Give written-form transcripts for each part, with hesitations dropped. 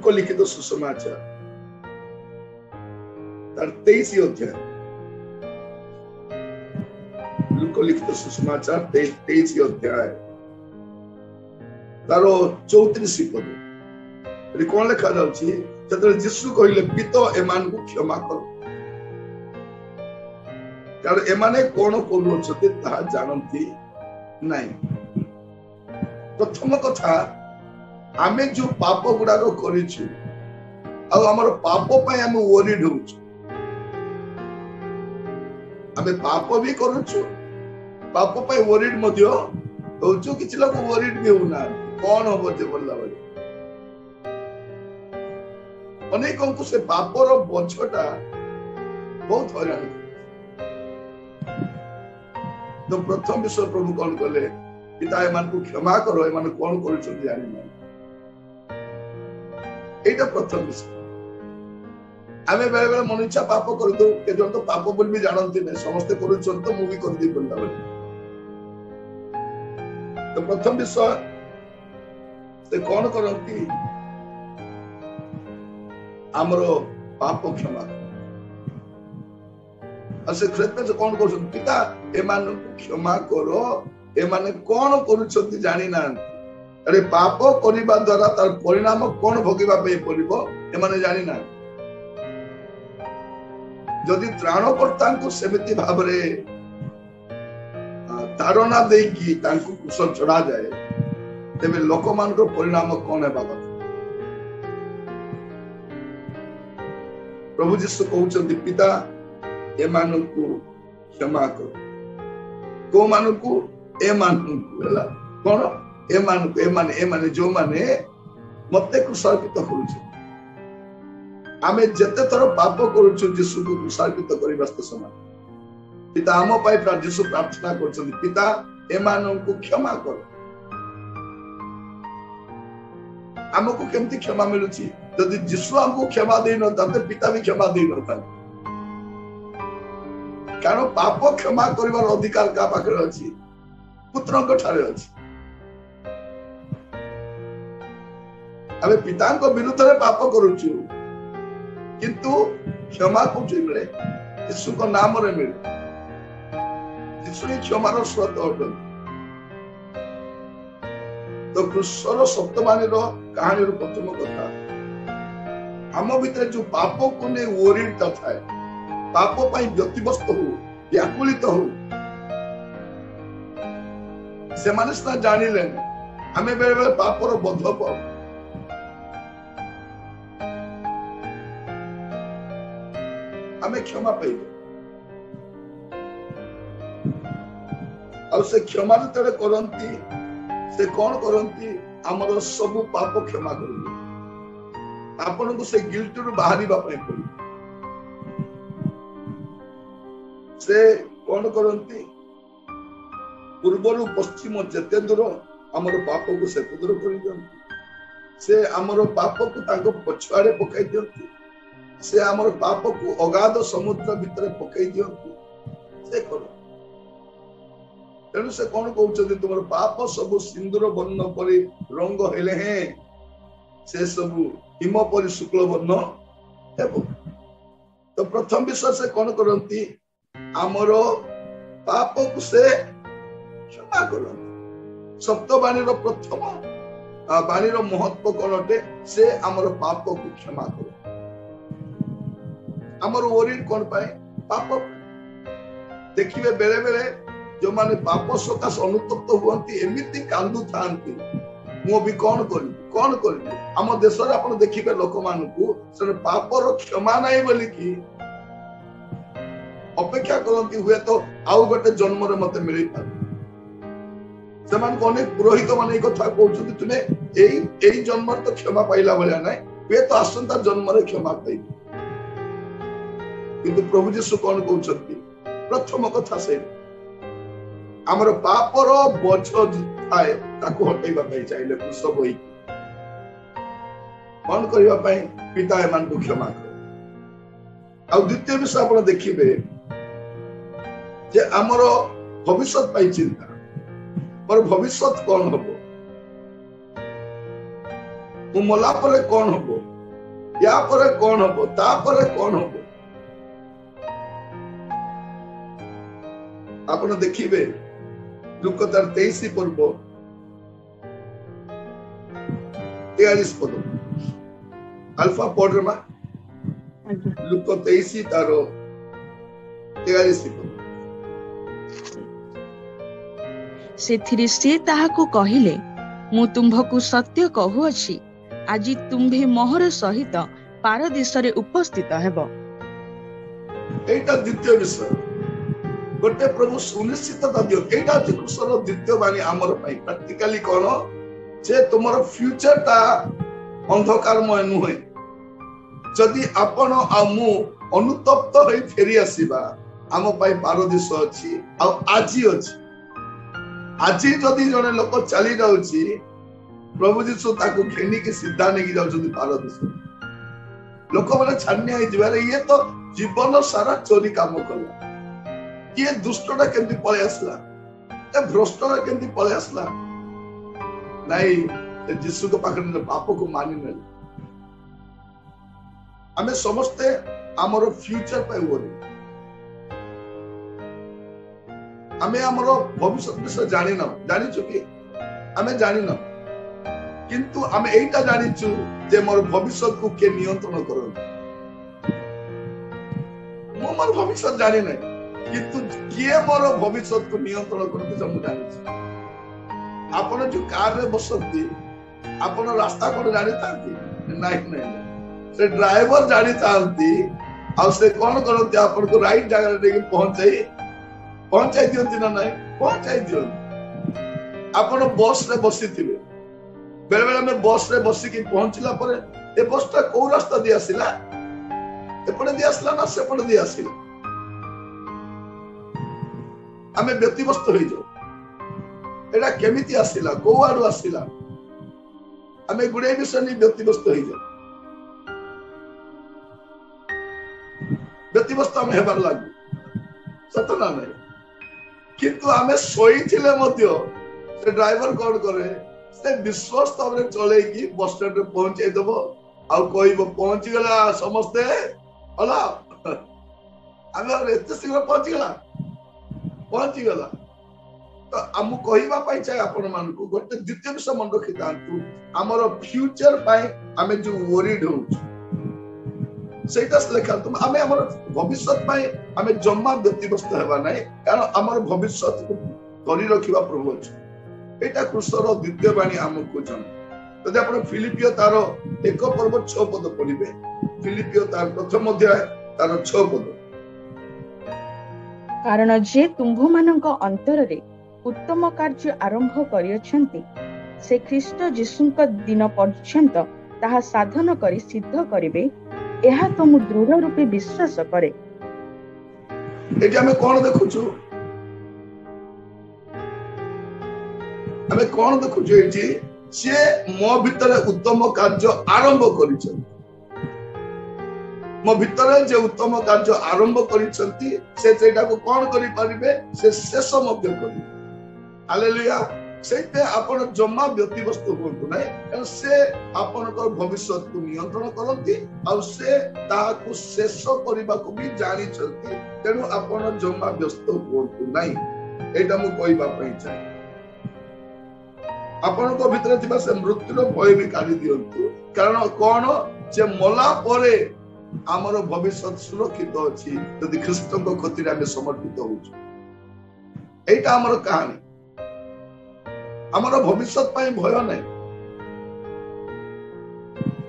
Look लिखित सुसमाचार तार 23 अध्याय, लूक लिखित सुसमाचार 23 अध्याय तार 34 पद कौन लिखा जाउछि जतरे यीशु कहले पिता एमान को क्षमा कर कारण एमाने कोन करूछते ता जानंती नहीं। प्रथम कथा आमे जो पाप गुडा को करिछु आ हमर पाप पय हम वरीड होछु, आमे पाप भी करूछु पाप पय वरीड मध्य होछु, किछि लोक वरीड भी होना कौन हो जे बोलला बले अनेक को से पापर बोझटा बहुत हैरान। तो प्रथम विषय प्रभु कौन कले पिता एमान को क्षमा करो एमान कौन करूछन जानि नै, एटा प्रथम विषय। आमे बेले बेले मन इच्छा पाप कर दो के जन तो पाप बोल भी जानंती नै, समस्त करूछन तो मु भी कर दी बोलला बले। तो प्रथम विषय से कौन करंती हमरो पाप क्षमा से से कौन कर पिता एमान क्षमा करो एमाने कौन करूछंती जानि ना। अरे पाप करिबा द्वारा तार परिणाम कौन भोगिबा पे पड़िबो एमाने जानि ना। जदि त्राणकर्ता को सेमिति भाबरे तारणा देकी तांको कुशल चढ़ा जाए तेबे लोक मान को परिणाम कौन है बाबा। प्रभु यीशु कहउछंती पिता एमानु को क्षमा करो, को मानु को एमानु हला कोन एमानु को एमाने एमाने जो माने मते कृषार्पित करूछु। आमे जते थर पाप करूछु यीशु को कृषार्पित करिबास्त समान पिता हम पाई यीशु प्रार्थना करछन पिता एमानु को क्षमा करो। हमको केमती क्षमा मिलुछि यदि यीशु हमको क्षमा देई न ताते पिता भी क्षमा देई न ताते, कारण पाप क्षमा करिवार अधिकार का पाखरे अछि पुत्रक ठारे अछि। आमे पितांक विरुद्ध रे पाप करूछु किंतु क्षमा को मिले यीशु को नाम रे मिले। यीशु ही क्षमार स्रोत अटन। तो कृष्णर सप्तवाणी रो कहानी रो प्रथम कथा हम भीतर जो पाप को ने वरीड था पाप पाई व्यतिव्यस्त हो व्याकुलित हो से माने ना जानिले हमें बेले बेले पापर बोध पाओ। हमें क्षमा पाइबे और से क्षमा जतरे करंती से कौन करंती हमर सब पाप क्षमा करिवे आपन को से गिल्ट रु बाहरी बापे पड़ी से कौन करंती पूर्वरु पश्चिम जते दूर हमर पाप को से दूर कर दियंती से हमर पाप को तांको पछुआड़े पकाई दियंती से हमर पाप को अगाध समुद्र भीतर पकाई दियंती से करो। तेणु से कौन कहउछथि तुमर पाप सब सिंदूर वर्ण परि रंग हेले हैं से सब हिम परि शुक्ल वर्ण हेबो। तो प्रथम विषय से कौन करंती हमर पाप को से क्षमा करंती। सप्तवाणी रो प्रथम वाणी रो महत्व कोनटे से हमर पाप को क्षमा करो। हमर ओरी कोन पाए पाप देखिबे बेले बेले जो माने पाप सकाश अनुतप्त हुअंती एमिति कांदु थांती मो भी कौन करी हम देश रे आपण देखिबे लोक मानकू से पापर क्षमा नाही बोली की अपेक्षा करंती हुए तो आउ गोटे जन्म रे मते मिली पार। समान कोने पुरोहित माने कथा कहउछथि तुमे एई जन्म तो क्षमा पाइला भलिया नाही वे तो आसंता जन्म रे क्षमा पाइ। किंतु प्रभु यीशु कौन कहउछथि प्रथम कथा से हमर पापर बोझ थाए ताको हटेबा पई चाहिले कृष्ण होई कौन करबा पई पिता एमान को क्षमा कर। आ द्वितीय विषय आपण देखिबे जे हमर भविष्य पई चिंता पर भविष्य कौन हबो मु मला परे कौन हबो या पर कौन हबो ता पर कौन हबो आपण देखिबे लुक 23 पर्व 43 पद अल्फा पढ़ लुक 23 तार 43 पद सेथिरे से ताहाकु कहिले मु तुम्भकु सत्य कहूअछि आज तुम्भे मोहर सहित पारदेशरे उपस्थित हेब। एटा द्वितीय विषय गोटे प्रभु सुनिश्चितता दियो एटा कृष्णर द्वितीय बाणी आमर पई प्रैक्टिकली कोन जे तुमर फ्यूचर ता अंधकारमय नुहे जदि आपण आ मु अनुतप्त होई फेरी आसीबा आम पई पारदेश अछि आ आजी अछि आजी जदि जने लोक चली जाउची प्रभु जीसु ताको घेनी के सीधा नेकी जाउछन पारदेश लोक माने छान्या होई जिबारे ये तो जीवन सारा चोरी काम करला ये दुष्टटा केंती पळे आसला ए भ्रष्टटा केंती पळे आसला नहीं जीसु को पाखरे पाप को मानि नै हमें समझते हमरो फ्यूचर पे वरी हमें हमरो भविष्य विषय जानि न जानि चुकी हमें जानि न किंतु हमें एटा जानि छु जे मोर भविष्य को के नियंत्रण करन मो मोर भविष्य जानि नै किंतु किए मोर भविष्य को नियंत्रण करते सब जानि छु आपण जो कार रे बसती आपण रास्ता को जानि तांती नहीं नहीं से ड्राइवर जानि तांती आ से कोन करते आपण को राइट जगह रे पहुंचाई दियंती ना नहीं पहुंचाई दियंती आपण बस रे बसी थिबे बेले बेले में बस रे बसी की पहुंचला पर ए बस ता को रास्ता दे आसिला एपडे दे आसला ना सेपडे दे आसिला हमें व्यतिव्यस्त होई जाऊ एटा केमिति आसिला को आडू आसिला हमें गुडे विषय नि व्यतिव्यस्त होई जाऊ व्यतिव्यस्त हम हेबार लागू सतना नहीं किंतु हमें सोई थिले मध्य से ड्राइवर कोन करे से विश्वास तबरे चले की बस स्टैंड रे पहुंचे देबो आ कहइबो पहुंच गेला समझते होला हमें एते शीघ्र पहुंच गेला तो हम कहइबा पई चाहे आपण मान को गोटे द्वितीय विषय मन रखि तांतु हमर फ्यूचर पई हमें जो वरीड होउ सेटा लेखा तुम हमें हमर भविष्य पई हमें जम्मा व्यतिव्यस्त हेबा नै कारण हमर भविष्य को करी रखिबा प्रभु अछि एटा कृष्णर द्वितीय बाणी हमको जन यदि आपण फिलिपियो तार 1 पर्व 6 पद पढिबे फिलिपियो तार प्रथम अध्याय तार 6 पद कारण जे तुम्भो मानक अंतर रे उत्तम कार्य आरंभ करियछंती से ख्रीष्ट यीशुक दिन पर्यंत ताहा साधन करी सिद्ध करिवे एहा तो मु दृढ़ रूपे विश्वास करे। एटा हमें कोन देखुछु हमें कोन देखुछु एठी जे मो भितरे उत्तम कार्य आरंभ करिछन मो भितरे जे उत्तम कार्य आरंभ करिछंती से सेटा को कोन करि परिबे से शेष मध्य करि हालेलुया सेते आपण जम्मा व्यतिव्यस्त होंतु नै कारण से आपण को भविष्य को नियंत्रण करंती आ से ता को शेष करिबा को भी जानि छथि तेनु आपण जम्मा व्यस्त होंतु नै एटा मु कहिबा पई चाहे आपण को भितर थिबा से मृत्युर भय भी काढी दियंतु कारण कोन जे मला परे हमर भविष्य सुरक्षित अछि यदि ख्रीष्ट को खतिर हम समर्पित होछु एटा हमर कहानी हमर भविष्य पई भय नै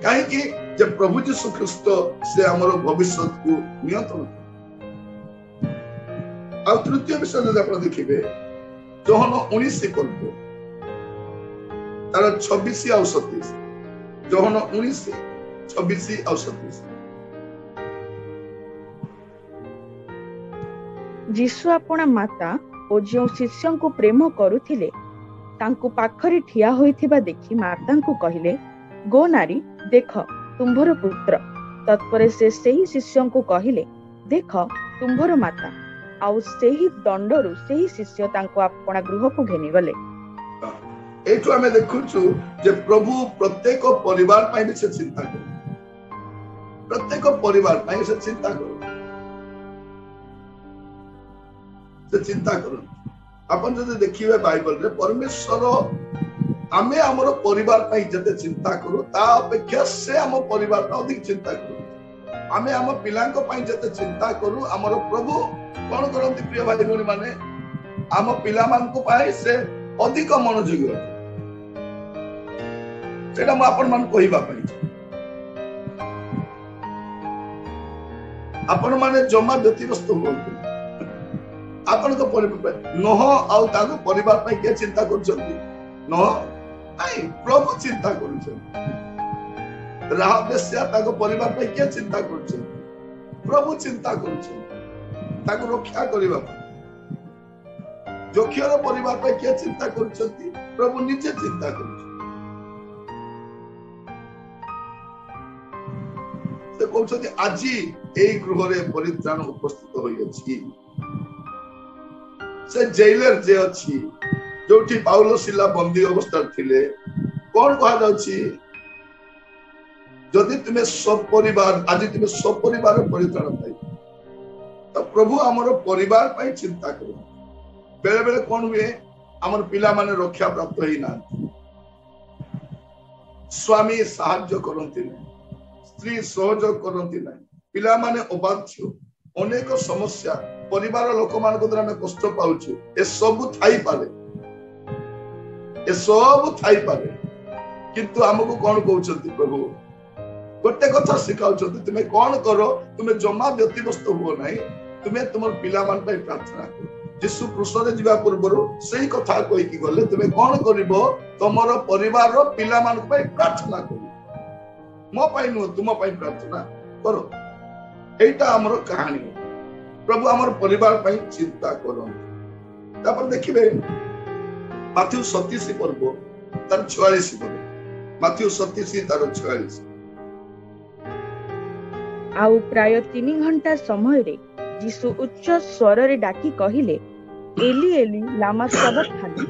काहे कि जे प्रभु यीशु ख्रीष्ट से हमर भविष्य को नियंत्रण आ तृतीय विषय जब आपण देखिबे जोहन 19 पर्व तार 26 आ 27 जोहन 19 26 आ 27 यीशु अपना माता और जो शिष्यों को प्रेम करुथिले तांको पाखरे ठिया होइथिबा देखि माता को कहिले गो नारी देख तुम्भर पुत्र तत्परे से सही शिष्यों को कहिले देख तुम्भर माता आउ सही दंडरु सही शिष्य तांको अपना गृह को घेनी गले एठु हमें देखुछु जे प्रभु प्रत्येक परिवार पई भी से चिंता करे प्रत्येक परिवार ପାଇଁ ସେ ଚିନ୍ତା କର, ସେ ଚିନ୍ତା କରନ୍ତି। ଆପଣ ଯଦି ଦେଖିବେ ବାଇବଲରେ परमेश्वर आमे आमर परिवार ପାଇଁ ଯେତେ ଚିନ୍ତା କରୁ ତା ଅପେକ୍ଷା ସେ ଆମ ପରିବାର ପାଇଁ ଅଧିକ ଚିନ୍ତା କରୁ। आमे आम पिलांक ପାଇଁ ଯେତେ ଚିନ୍ତା करू आमर प्रभु कौन करती प्रिय भाई भौणी माने आम पिला मानक ପାଇଁ से अधिक मनोযোगी सेटा मु आपण मान कहिबा ପାଇଁ आपण माने जमा व्यतिग्रस्त हुअନ୍ତୁ। आपनको परिवार नह आउ ताको परिवार ପାଇଁ के चिंता करछंती नह नहीं प्रभु चिंता करछंती। राहब बेस्या ताको परिवार ପାଇଁ के चिंता करछंती प्रभु चिंता करछंती ताको रक्षा करिबा। जोखियर परिवार ପାଇଁ के चिंता करछंती प्रभु निजे चिंता करछंती। से कहते आज यही गृह परित्राण उपस्थित होइछि। से जेलर जे अछि जोठी पाउलो सिला बंदी अवस्था थिले कोन कहा जाउछि जदि तुमे सब परिवार आज तुमे सब परिवार परित्राण पाइ तो प्रभु हमर परिवार पाइ चिंता करो। बेले बेले कोन हुए हमर पिला माने रक्षा प्राप्त होई ना स्वामी सहाय्य करंती नै स्त्री सहयोग करती ना पिला माने अबाध्य अनेक समस्या परिवार लोक मान द्वारा में कष्ट पाउछु ए सब थाई पारे किंतु हमको कौन कहउछंती प्रभु गोटे कथा सिखाउछंती तुमे कौन करो तुमे जमा व्यतिग्रस्त हुओ नाही तुमे तुमर पिला मान पई प्रार्थना करो। यीशु क्रूस रे जीवा पूर्व सही कथा कहि कि गले तुमे कौन करिवो तमरो परिवार रो पिला मान पई प्रार्थना करो मो पाई नु तुम पाई प्रार्थना करो। एटा हमर कहानी प्रभु हमर परिवार पाई चिंता करो। तापर देखिबे माथ्यू 37 पर्व तार 44 पर्व माथ्यू 37 तार 44 आउ प्राय 3 घंटा समय रे यीशु उच्च स्वर रे डाकी कहिले एली एली लामा सबक्तानी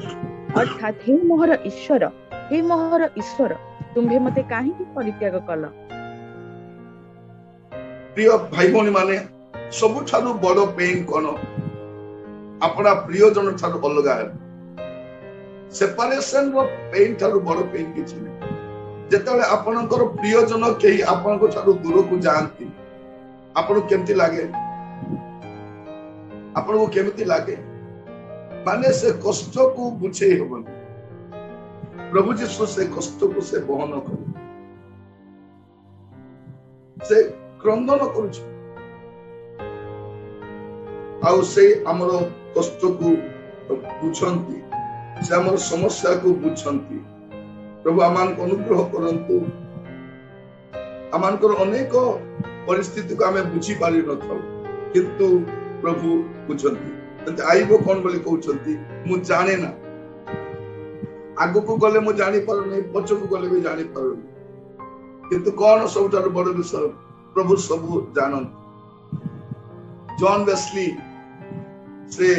अर्थात हे मोहर ईश्वर तुम्भे मते काहे की परित्याग कल। प्रिय भाई भौणी माने सबु ठारू बड़ पेन कोन अपना प्रिय जन ठारू अलगा है सेपरेशन रो पेन ठारू बड़ पेन किछि नै। जेतले आपनकर प्रिय जन केही आपनको ठारू दूर को जानती आपन केमति लागे माने से कष्ट को बुझे होबन प्रभु यीशु से कष्ट को से बहन करे से क्रंदन करूछ आउ से हमर कष्ट को बुझंती से हमर समस्या को बुझंती। प्रभु आमान को अनुग्रह करंतु आमानकर अनेक परिस्थिति को हमें बुझी पारि न थाउ किंतु प्रभु बुझंती आइबो कोन बोली कहउछंती मु जाने ना आगु को गले मु जानि पारो नै पछ को गले भी जानि पारो किंतु कोन सबटा बड़ विषय प्रभु सब जानन। जॉन वेस्ली से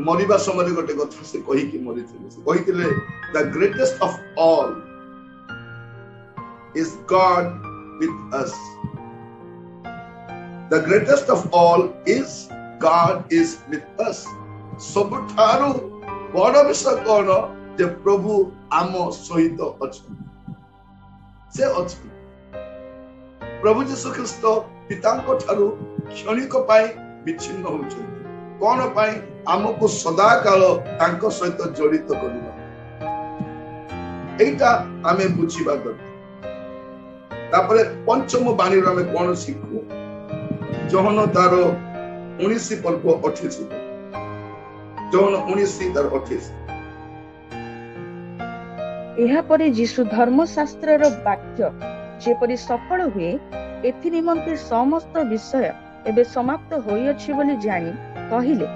मरिबा समय गोटे कथा से कहि कि मरिथिले से कहिथिले the greatest of all is God with us the greatest of all is God is with us. सबठारु बड़ विषय कौन जे प्रभु आम सहित अछन से अछन। प्रभु यीशु ख्रीष्ट पितांको ठारू क्षणिक पाई विच्छिन्न होउछन कोन पाई हमको सदा काल तांको सहित जड़ित करबा एटा हमें बुझिबा दरकार। तापरे पंचम बाणी रो हमें कोन शिखु जोहन तार 19 पर्व 28 जोहन 19 तार 28 एहा परे यीशु धर्मशास्त्र रो वाक्य जेपरि सफल हुए एथि निमंते समस्त विषय एबे समाप्त होई अछि बोली जानि कहिले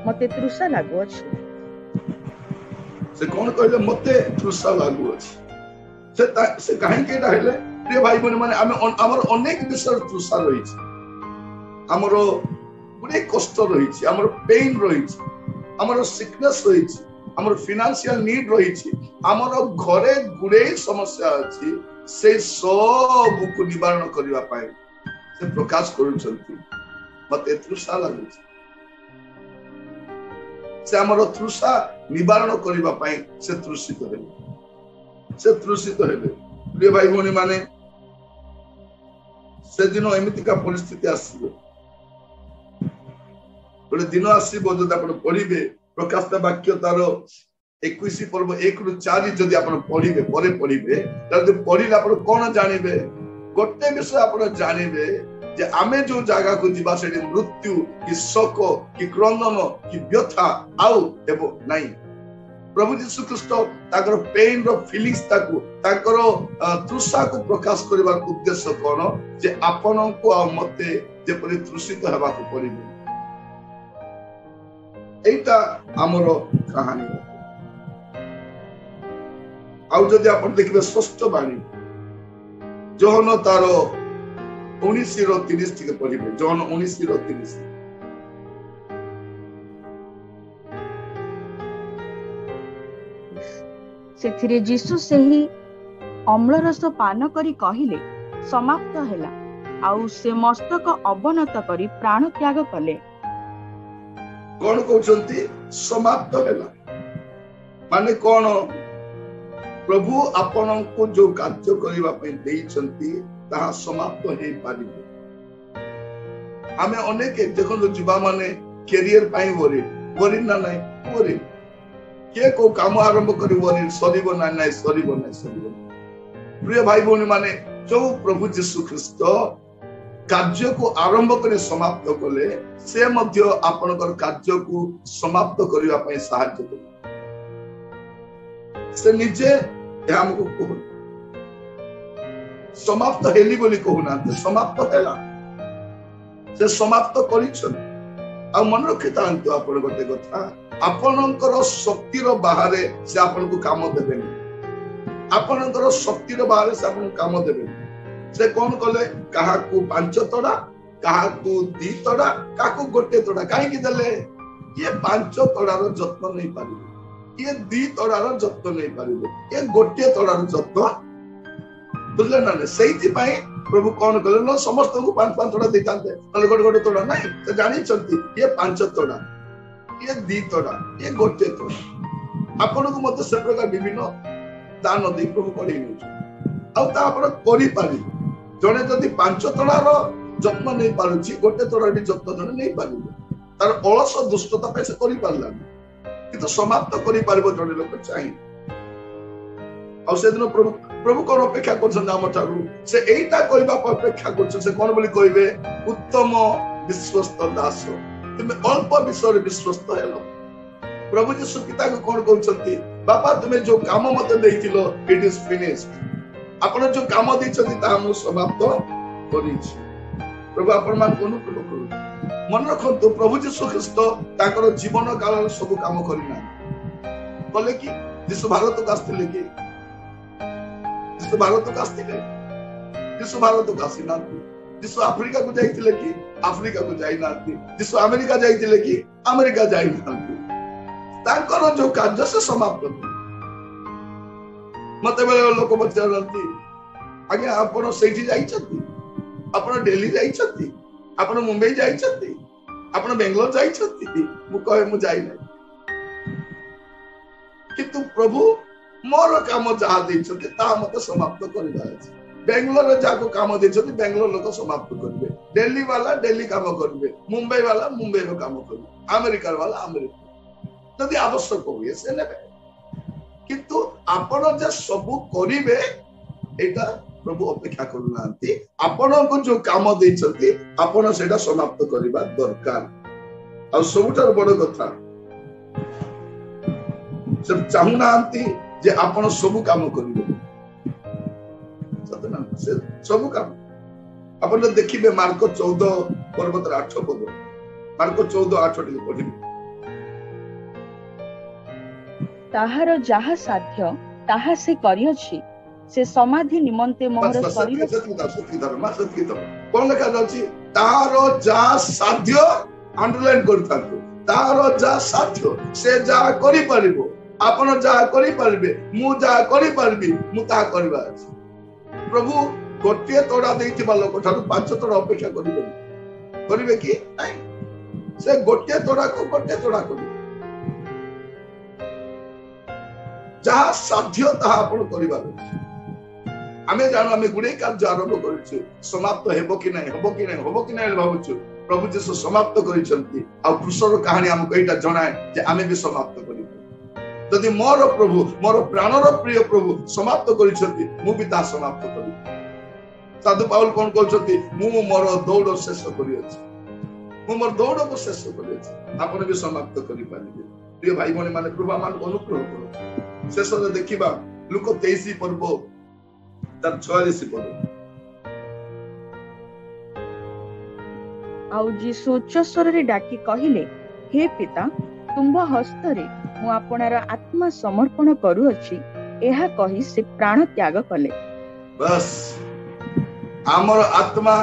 मते तृषा लागु अछि। से कोन कहले मते तृषा लागु अछि से काहे के रहले प्रिय भाई बहन माने हमर अनेक विषय तृषा रही छै हमर बड़े कष्ट रही छै हमर पेन रही छै हमर सिकनेस रही छै हमर फाइनेंशियल नीड रही हमर घरे गुड़े समस्या अच्छी से सब को निवारण करबा पाए से प्रकाश करूछंती मते तृषा लागु से हमर तृषा निवारण करबा पाए से तृषित हेले प्रिय भाई भौणी माने से दिन एमिति का परिस्थिति आसीबो गोटे दिन आसीबो जदि आपण पढ़िबे प्रकाशित वाक्य तार 21 पर्व 1 रु 4 जदि आपण पढ़िबे परे पढ़िबे तदि पढ़िला आपण कोन जानिबे गोटे विषय आपण जानिबे जे आमे जो जागा को जीवा से मृत्यु कि शोक कि क्रंदन कि व्यथा आउ हेबो नाही प्रभु यीशु ख्रीष्ट ताकर पेन रो फीलिंग्स ताको ताकर तृषा को प्रकाश करबार उद्देश्य कोन जे आपण को आ मते जे परि तृषित हेबा को पड़िबे एटा हमरो कहानी आउ जदि आपण देखबे स्पष्ट बाणी जोहन तारो 19:30 टिके पढ़िबे जोहन 19:30 सेथिरे जीसु सेही अम्ल रस पान करी कहिले समाप्त हैला आउ से मस्तक अवनत करी प्राण त्याग कले कौन कहते समाप्त हैला माने कौन प्रभु आपण को जो कार्य करबा पई देइचंती ताहा समाप्त हे पारिबे हमें अनेक देखो जीवा माने कैरियर पाई वरी ना नहीं वरी के को काम आरंभ करी वरी सरीबो ना नहीं सरीबो प्रिय भाई भौणी माने जो प्रभु यीशु ख्रीष्ट कार्य को आरंभ करे समाप्त कले से मध्य आपनकर कार्य को समाप्त करिवा पई सहायता करे से निजे हमको कहू समाप्त हेली बोली कहूना समाप्त हैला से समाप्त करिछन आ मन रखिता अंत आपण गोटे कथा आपनकर शक्तिर बाहर से आपन को काम देबेनी आपनकर शक्तिर बाहर से आपन काम देबेनी से कौन कले कहा को 5 तोड़ा कहा को 2 तोड़ा का को गोटे तोड़ा काहे कि देले ये 5 तोड़ार जत्न नहीं पारिबे ये 2 तोड़ार जत्न नहीं पारिबे ये गोटे तोड़ार जत्न बुझले ना सेति पई प्रभु कौन कले न समस्त को 5 तोड़ा देतांते नले गोटे गोटे तोड़ा नहीं से जानि चंती ये 5 तोड़ा ये 2 तोड़ा ये गोटे तोड़ा आपन को मत से प्रकार विभिन्न दान दे प्रभु करै नै आ ता आपण करि पारि जने जदि 5 तोड़ार जत्न नहीं पारुची गोटे तोड़ार भी जत्न जने नहीं पारिबे तार अलस दुष्टता पे से करि पारला कि तो समाप्त करि पारिबो जने लोक चाहि आ से दिन प्रभु कोन अपेक्षा करछन नाम ठारू से एटा करिबा अपेक्षा करछन से कोन बोली कहिबे उत्तम विश्वस्त दास तुम अल्प विषय विश्वस्त हेलो प्रभु यीशु पिता को कोन कहउछंती बापा तुमे जो काम मते देइथिलो इट इज फिनिश्ड आपण जो काम दैछथि ता हम समाप्त करिछि प्रभु आपण मान कोन करू मन रखंतु प्रभु यीशु ख्रीष्ट ताकर जीवन काल सब काम करिना बोले कि यीशु भारत को आस्थिले कि यीशु भारत को आस्थिले यीशु भारत को आसीना यीशु अफ्रीका को जाइथिले कि अफ्रीका को जाई नाथि यीशु अमेरिका जाइथिले कि अमेरिका जाई नाथि ताकर जो कार्य से समाप्त मते बेले लोक पचारती आगे आपण सेठी जाइछथि आपण दिल्ली जाइछथि आपण मुंबई जाइछथि आपण बेंगलोर जाइछथि मु कहे मु जाई नै किंतु प्रभु मोर काम जहा दैछथि ता मते समाप्त करबा अछि बेंगलोर जाको काम दैछथि बेंगलोर लोक समाप्त करबे दिल्ली वाला दिल्ली काम करबे मुंबई वाला मुंबई रो काम करबे अमेरिका वाला अमेरिका यदि आवश्यक होय से नेबे किंतु आपण जे सब करिवे एटा प्रभु अपेक्षा करूनांती आपण को जो काम दैछथि आपण सेटा समाप्त करबा दरकार आ सबुठार बड़ कथा सब चाहुनांती जे आपण सब काम करिवे सतना से सब काम आपण देखिबे मार्क 14 पर्वत 8 पद मार्क 14:8 टिके पढिबे ताहार जहा साध्य ताहा से करियछि से समाधि निमंते मोहर शरीर कोन लिखा जाछि ताहार जहा साध्य अंडरलाइन करथांतो ताहार जहा साध्य से जा करि परिबो ଆପଣ ଯାହା କରିପାରିବେ, ମୁଁ ଯାହା କରିପାରିବି ମୁଁ ତାହା କରିବା ଅଛି। ପ୍ରଭୁ ଗୋଟିଏ ତୋଡ଼ା ଦେଇଥିବା ଲୋକ ଠାରୁ 5 ତୋଡ଼ା ଅପେକ୍ଷା କରିବେ କି ନାଇଁ? ସେ ଗୋଟିଏ ତୋଡ଼ାକୁ ଗୋଟିଏ ତୋଡ଼ା କରିବେ। ଯାହା ସାଧ୍ୟ ତାହା ଆପଣ କରିବାର ଅଛି। ଆମେ ଜାଣୁ ଆମେ ଗୁଡ଼େ କାର୍ଯ୍ୟ ଆରମ୍ଭ କରିଛୁ, ସମାପ୍ତ ହେବ କି ନାହିଁ ଭାବୁଛୁ। ପ୍ରଭୁ ଯୀଶୁ ସମାପ୍ତ କରିଛନ୍ତି। ଆଉ କୃଷର କାହାଣୀ ଆମକୁ ଏଇଟା ଜଣାଏ ଯେ ଆମେ ବି ସମାପ୍ତ କରିବୁ। ଯଦି ମୋର ପ୍ରଭୁ, ମୋର ପ୍ରାଣର ପ୍ରିୟ ପ୍ରଭୁ ସମାପ୍ତ କରିଛନ୍ତି, ମୁଁ ବି ତାହା ସମାପ୍ତ କରିବି। ସାଧୁ ପାଉଲ କଣ କହୁଛନ୍ତି? ମୁଁ ମୋର ଦୌଡ଼ ଶେଷ କରିଅଛି। ମୁଁ ମୋର ଦୌଡ଼କୁ ଶେଷ କରିଅଛି। ଆପଣ ବି ସମାପ୍ତ କରିପାରିବେ। ପ୍ରିୟ ଭାଇ ଭଉଣୀ ମାନେ, ପ୍ରଭୁ ଆମମାନଙ୍କୁ ଅନୁଗ୍ରହ କର। ଶେଷରେ ଦେଖିବା ଲୁକ 23 ପର୍ବ ତାର 46 ପଦ। ଆଉ ଯୀଶୁ ଉଚ୍ଚ ସ୍ୱରରେ ଡାକି କହିଲେ, ହେ ପିତା, ତୁମ୍ଭ ହସ୍ତରେ ମୁଁ ଆପଣାର ଆତ୍ମା ସମର୍ପଣ କରୁଅଛି। ଏହା କହି ସେ ପ୍ରାଣ ତ୍ୟାଗ କଲେ। ବାସ୍, ଆମର ଆତ୍ମା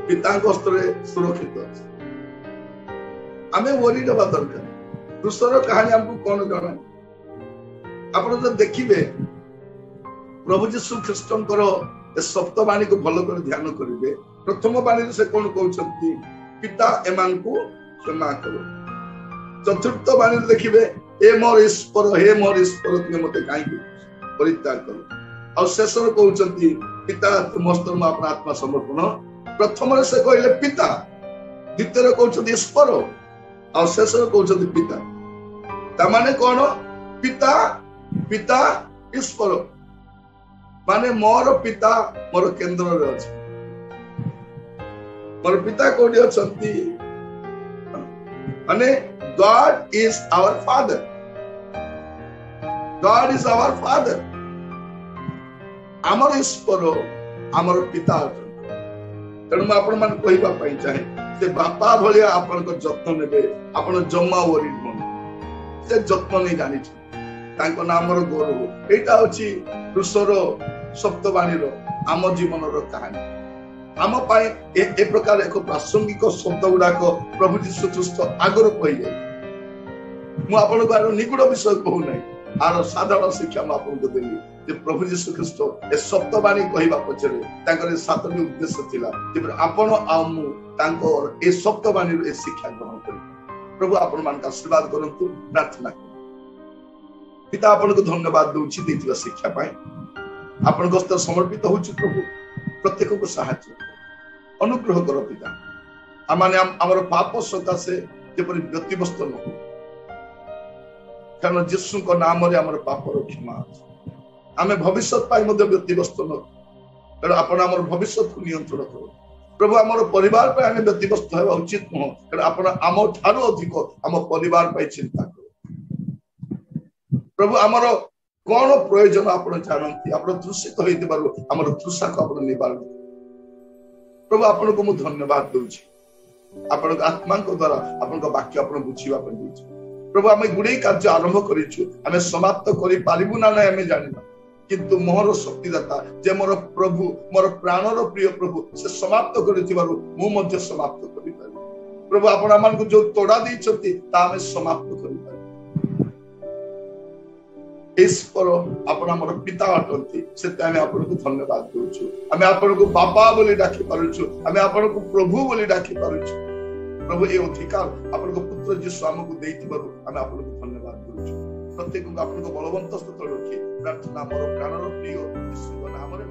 ପିତାଙ୍କ ହସ୍ତରେ ସୁରକ୍ଷିତ ଅଛି। ଆମେ ଓରି ଦେବା ଦରକାର। କୃଷର କାହାଣୀ ଆମକୁ କଣ ଜଣାଏ? ଆପଣ ଯଦି ଦେଖିବେ ପ୍ରଭୁ ଯୀଶୁ ଖ୍ରୀଷ୍ଟଙ୍କର ଏ ସପ୍ତ ବାଣୀକୁ ଭଲ କରି ଧ୍ୟାନ କରିବେ। ପ୍ରଥମ ବାଣୀରେ ସେ କଣ କହୁଛନ୍ତି? ପିତା, ଏମାନଙ୍କୁ କ୍ଷମା କର। ଚତୁର୍ଥ ବାଣୀରେ ଦେଖିବେ, ହେ ମୋର ଈଶ୍ୱର, ତୁମେ ମତେ କାହିଁକି ପରିତ୍ୟାଗ କର। ଆଉ ଶେଷରେ କହୁଛନ୍ତି, ପିତା, ତୁମ ହସ୍ତରେ ମୁଁ ଆପଣ ଆତ୍ମା ସମର୍ପଣ। ପ୍ରଥମରେ ସେ କହିଲେ ପିତା, ଦ୍ୱିତୀୟରେ କହୁଛନ୍ତି ଈଶ୍ୱର, ଆଉ ଶେଷରେ କହୁଛନ୍ତି ପିତା। ତାମାନେ କଣ? ପିତା, ଈଶ୍ୱର। ମାନେ ମୋର ପିତା ମୋର କେନ୍ଦ୍ରରେ ଅଛି। ମୋର ପିତା କୋଉଠି ଅଛନ୍ତି? ମାନେ God is our father. God is our father. ଆମର ଈଶ୍ୱର ଆମର ପିତା ଅଛନ୍ତି। ତେଣୁ ମୁଁ ଆପଣ ମାନଙ୍କୁ କହିବା ପାଇଁ ଚାହେଁ, ସେ ବାପା ଭଳିଆ ଆପଣଙ୍କ ଯତ୍ନ ନେବେ। ଆପଣ ଜମା ଓରି ନୁହନ୍ତି। ସେ ଯତ୍ନ ନେଇ ଜାଣିଛନ୍ତି। ତାଙ୍କ ନାମର ଗୌରବ। ଏଇଟା ଅଛି କୃଷର ସପ୍ତବାଣୀର ଆମ ଜୀବନର କାହାଣୀ। ଆମ ପାଇଁ ଏ ପ୍ରକାର ଏକ ପ୍ରାସଙ୍ଗିକ ଶବ୍ଦ ଗୁଡାକ ପ୍ରଭୁ ଯୀଶୁ ଖ୍ରୀଷ୍ଟ ଆଗରୁ କହିଲେ। ମୁଁ ଆପଣଙ୍କୁ ଆର ନିଗୁଡ ବିଷୟ କହୁନାହିଁ, ଆର ସାଧାରଣ ଶିକ୍ଷା ମୁଁ ଆପଣଙ୍କୁ ଦେଲି ଯେ ପ୍ରଭୁ ଯୀଶୁ ଖ୍ରୀଷ୍ଟ ଏ ସପ୍ତବାଣୀ କହିବା ପଛରେ ତାଙ୍କର 7ଟି ଉଦ୍ଦେଶ୍ୟ ଥିଲା, ଯେପରି ଆପଣ ଆଉ ମୁଁ ତାଙ୍କର ଏ ସପ୍ତବାଣୀରୁ ଏ ଶିକ୍ଷା ଗ୍ରହଣ କରିବୁ। ପ୍ରଭୁ ଆପଣ ମାନଙ୍କୁ ଆଶୀର୍ବାଦ କରନ୍ତୁ। ପ୍ରାର୍ଥନା କରୁ। ପିତା, ଆପଣଙ୍କୁ ଧନ୍ୟବାଦ ଦଉଛି ଦେଇଥିବା ଶିକ୍ଷା ପାଇଁ। ଆପଣଙ୍କ ହସ୍ତରେ ସମର୍ପିତ ହଉଛି ପ୍ରଭୁ। ପ୍ରତ୍ୟେକକୁ ସାହାଯ୍ୟ ଅନୁଗ୍ରହ କର ପିତା। ଆମର ପାପ ସକାଶେ ଯେପରି ବ୍ୟତିବ୍ୟସ୍ତ ନ ହଉ, କାରଣ ଯୀଶୁଙ୍କ ନାମରେ ଆମର ପାପର କ୍ଷମା ଅଛି। ଆମେ ଭବିଷ୍ୟତ ପାଇଁ ମଧ୍ୟ ବ୍ୟତିବ୍ୟସ୍ତ ନ ହଉ, କାରଣ ଆପଣ ଆମର ଭବିଷ୍ୟତକୁ ନିୟନ୍ତ୍ରଣ କର ପ୍ରଭୁ। ଆମର ପରିବାର ପାଇଁ ଆମେ ବ୍ୟତିବ୍ୟସ୍ତ ହେବା ଉଚିତ ନୁହଁ, କାରଣ ଆପଣ ଆମ ଠାରୁ ଅଧିକ ଆମ ପରିବାର ପାଇଁ ଚିନ୍ତା କର ପ୍ରଭୁ। ଆମର କଣ ପ୍ରୟୋଜନ ଆପଣ ଜାଣନ୍ତି। ଆପଣ ତୃଷିତ ହେଇଥିବାରୁ ଆମର ତୃଷାକୁ ଆପଣ ନିବାରଣ ପ୍ରଭୁ। ଆପଣଙ୍କୁ ମୁଁ ଧନ୍ୟବାଦ ଦଉଛି। ଆପଣଙ୍କ ଆତ୍ମାଙ୍କ ଦ୍ଵାରା ଆପଣଙ୍କ ବାକ୍ୟ ଆପଣ ବୁଝିବା ପାଇଁ ଦେଇଛୁ ପ୍ରଭୁ। ଆମେ ଗୁଡେ କାର୍ଯ୍ୟ ଆରମ୍ଭ କରିଛୁ, ଆମେ ସମାପ୍ତ କରିପାରିବୁ ନା ନାହିଁ ଆମେ ଜାଣିବା, କିନ୍ତୁ ମୋର ଶକ୍ତିଦାତା ଯେ ମୋର ପ୍ରଭୁ, ମୋର ପ୍ରାଣର ପ୍ରିୟ ପ୍ରଭୁ, ସେ ସମାପ୍ତ କରିଥିବାରୁ ମୁଁ ମଧ୍ୟ ସମାପ୍ତ କରିପାରିବି ପ୍ରଭୁ। ଆପଣ ଆମମାନଙ୍କୁ ଯୋଉ ତୋଡ଼ା ଦେଇଛନ୍ତି ତାହା ଆମେ ସମାପ୍ତ କରିପାରିବୁ। ଈଶ୍ୱର ଆପଣ ଆମର ପିତା ଅଟନ୍ତି, ସେଥିପାଇଁ ଆମେ ଆପଣଙ୍କୁ ଧନ୍ୟବାଦ ଦଉଛୁ। ଆମେ ଆପଣଙ୍କୁ ବାପା ବୋଲି ଡାକି ପାରୁଛୁ, ଆମେ ଆପଣଙ୍କୁ ପ୍ରଭୁ ବୋଲି ଡାକି ପାରୁଛୁ ପ୍ରଭୁ। ଏ ଅଧିକାର ଆପଣଙ୍କ ପୁତ୍ର ଯୀଶୁ ଆମକୁ ଦେଇଥିବାରୁ ଆମେ ଆପଣଙ୍କୁ ଧନ୍ୟବାଦ ଦଉଛୁ। ପ୍ରତ୍ୟେକଙ୍କୁ ଆପଣଙ୍କ ବଳବନ୍ତ ସ୍ତୋତ୍ର ରଖି ପ୍ରାର୍ଥନା ମୋର ପ୍ରାଣର ପ୍ରିୟ ଯୀଶୁଙ୍କ ନାମରେ